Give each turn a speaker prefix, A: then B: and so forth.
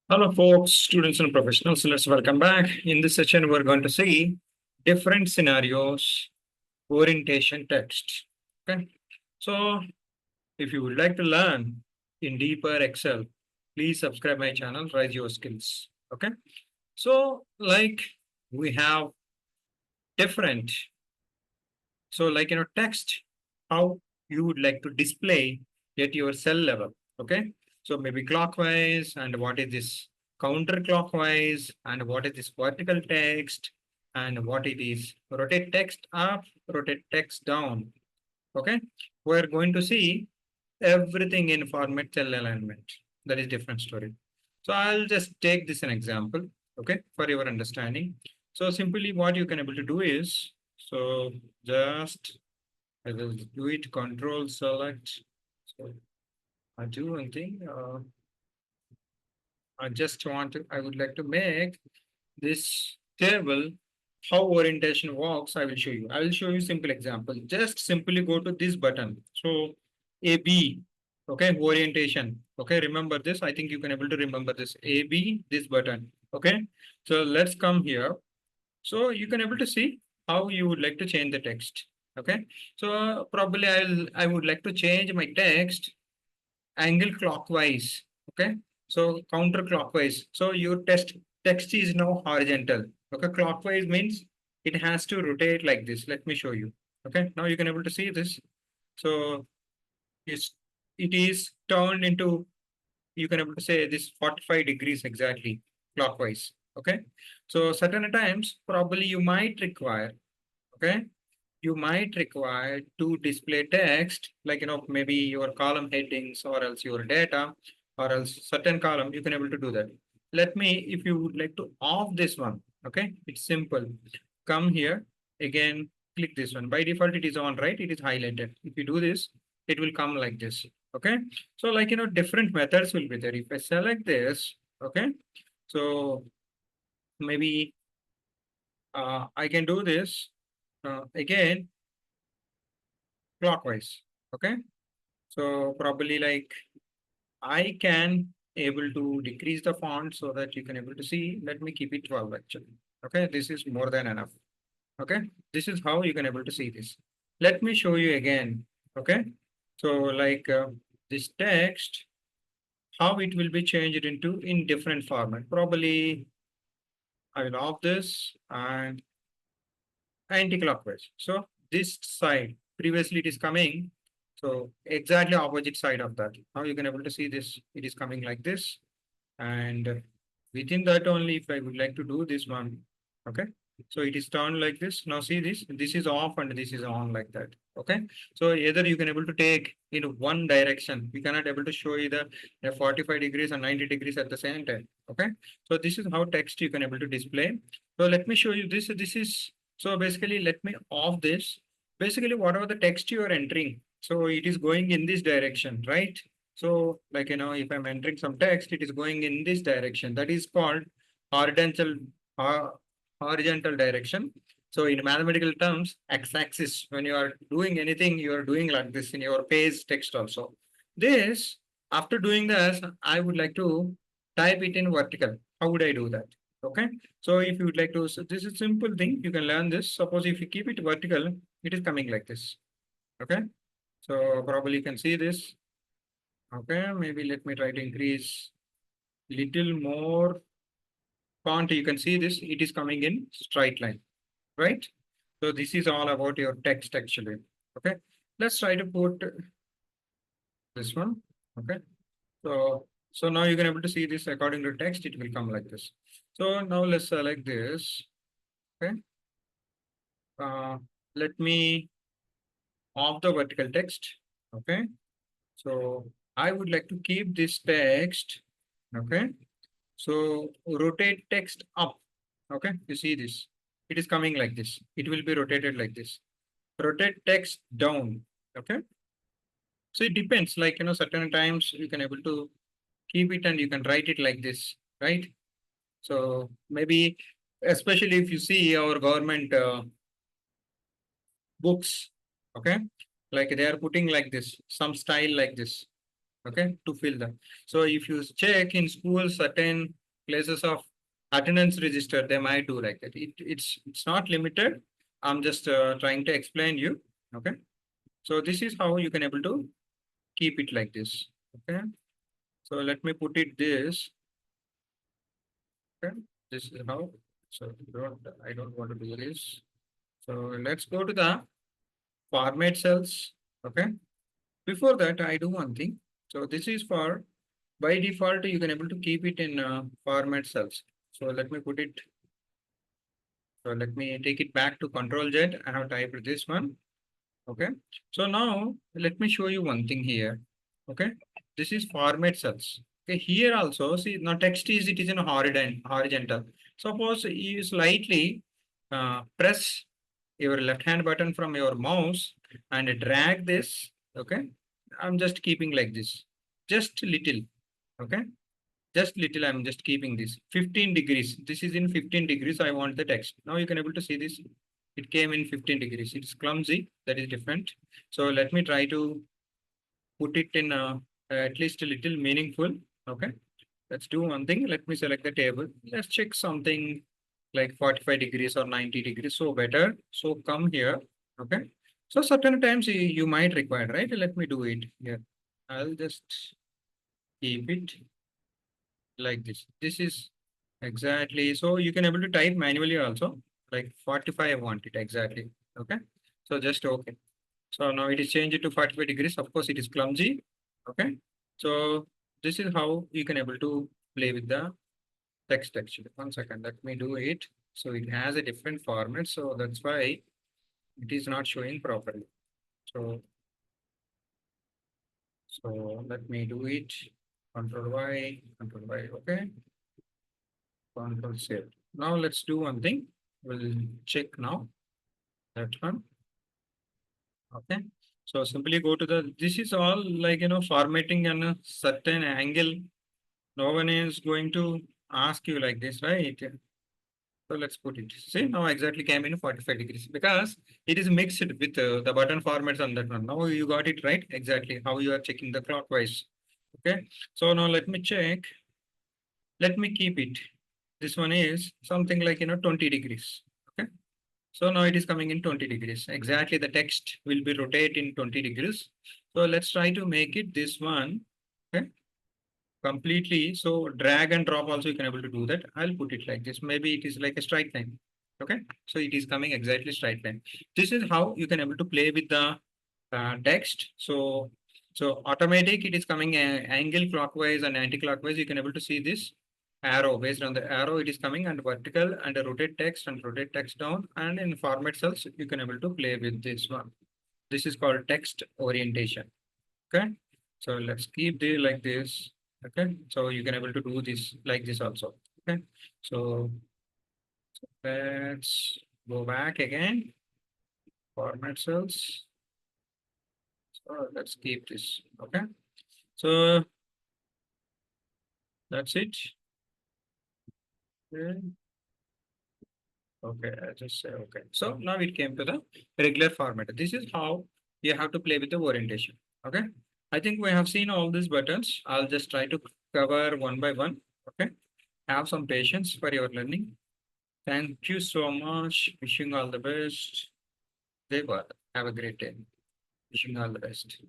A: Hello, folks, students and professionals. Let's welcome back. In this session, we're going to see different scenarios, orientation text. Okay. So, if you would like to learn in deeper Excel, please subscribe my channel, Rise Your Skills. Okay. So, like we have different, text, how you would like to display at your cell level. Okay. So maybe clockwise, and what is this counterclockwise, and what is this vertical text, and what it is rotate text up, rotate text down. Okay. We're going to see everything in format cell alignment. That is different story. So I'll just take this an example, okay, for your understanding. So simply what you can able to do is, so just I will do it, control select. So I do one thing. I would like to make this table, how orientation works. I will show you. I will show you simple example. Just simply go to this button. So AB, okay, orientation. Okay, remember this. I think you can able to remember this. AB, this button. Okay, so let's come here. So you can able to see how you would like to change the text. Okay, so probably I would like to change my text angle clockwise. Okay, so counterclockwise. So your text is now horizontal. Okay, clockwise means it has to rotate like this. Let me show you. Okay, now you can able to see this. So it's it is turned into, you can able to say this 45 degrees exactly clockwise. Okay, so certain times probably you might require, okay, you might require to display text like, maybe your column headings or else your data or else certain column, you can able to do that. Let me, if you would like to off this one, okay, it's simple. Come here again, click this one. By default it is on, right? It is highlighted. If you do this, it will come like this. Okay, so like, different methods will be there. If I select this, okay, so maybe I can do this again clockwise. Okay, so probably like I can able to decrease the font so that you can able to see. Let me keep it 12 actually. Okay, this is more than enough. Okay, this is how you can able to see this. Let me show you again. Okay, so like this text, how it will be changed into in different format. Probably I will off this and anti-clockwise. So this side, previously it is coming. So exactly opposite side of that. Now you can able to see this, it is coming like this. And within that only, if I would like to do this one, okay. So it is turned like this. Now see this is off and this is on like that. Okay. So either you can able to take in one direction. We cannot able to show either 45 degrees and 90 degrees at the same time. Okay. So this is how text you can able to display. So let me show you this. This is, so basically let me off this. Basically whatever the text you are entering, so it is going in this direction, right? So like, if I'm entering some text, it is going in this direction. That is called horizontal, uh, horizontal direction. So in mathematical terms, x-axis, when you are doing anything, you are doing like this in your page text also. This, after doing this, I would like to type it in vertical. How would I do that? Okay. So if you would like to, so this is simple thing. You can learn this. Suppose if you keep it vertical, it is coming like this. Okay. So probably you can see this. Okay, maybe let me try to increase little more font. You can see this, it is coming in straight line, right? So this is all about your text actually. Okay, let's try to put this one. Okay, so now you can able to see this according to text, it will come like this. So now let's select this. Okay, uh, let me off the vertical text. Okay, so I would like to keep this text. Okay, so rotate text up. Okay, you see this. It is coming like this. It will be rotated like this. Rotate text down. Okay. So it depends. Like, certain times you can able to keep it and you can write it like this, right? So maybe, especially if you see our government books, okay, like they are putting like this, some style like this. okay, to fill them. So if you check in school, certain places of attendance register, they might do like that. It's not limited. I'm just trying to explain you. Okay. So this is how you can able to keep it like this. Okay. So let me put it this. Okay. This is how. So I don't want to do this. So let's go to the format cells. Okay. Before that, I do one thing. So this is for by default, you can able to keep it in format cells. So let me put it. So let me take it back to Control Z. I have typed this one. Okay. So now let me show you one thing here. Okay. This is format cells. Okay. Here also, see now text is it is in horizontal. Suppose you slightly press your left hand button from your mouse and drag this. Okay. I'm just keeping like this. Just little. Okay. Just little, I'm just keeping this 15 degrees. This is in 15 degrees. I want the text. Now you can able to see this. It came in 15 degrees. It's clumsy. That is different. So let me try to put it in at least a little meaningful. Okay. Let's do one thing. Let me select the table. Let's check something like 45 degrees or 90 degrees. So better. So come here. Okay. So certain times you might require, right? Let me do it here. I'll just keep it like this. This is exactly. So you can able to type manually also. Like 45, I want it exactly. Okay. So just okay. So now it is changed to 45 degrees. Of course, it is clumsy. Okay. So this is how you can able to play with the text actually. 1 second. Let me do it. So it has a different format. So that's why it is not showing properly. So let me do it. Control Y, Control Y. Okay. Control save. Now let's do one thing. We'll check now that one. Okay. So simply go to the, this is all like, formatting and a certain angle. No one is going to ask you like this, right? So let's put it. See, now exactly came in 45 degrees because it is mixed with the button formats on that one. Now you got it right. Exactly how you are checking the clockwise. Okay. So now let me check. Let me keep it. This one is something like, 20 degrees. Okay. So now it is coming in 20 degrees. Exactly the text will be rotate in 20 degrees. So let's try to make it this one. Okay. Completely. So drag and drop also you can able to do that. I'll put it like this. Maybe it is like a straight line. Okay. So it is coming exactly straight line. This is how you can able to play with the text. So automatic, it is coming angle clockwise and anti-clockwise. You can able to see this arrow. Based on the arrow, it is coming and vertical and rotate text and rotate text down. And in format cells, you can able to play with this one. This is called text orientation. Okay. So let's keep the like this. Okay. So you can able to do this like this also. Okay. So let's go back again. Format cells. So let's keep this. Okay. So that's it. Okay. Okay, I just say okay. So now it came to the regular format. This is how you have to play with the orientation. Okay. I think we have seen all these buttons. I'll just try to cover one by one. Okay. Have some patience for your learning. Thank you so much. Wishing all the best. Deva, have a great day. Wishing all the best.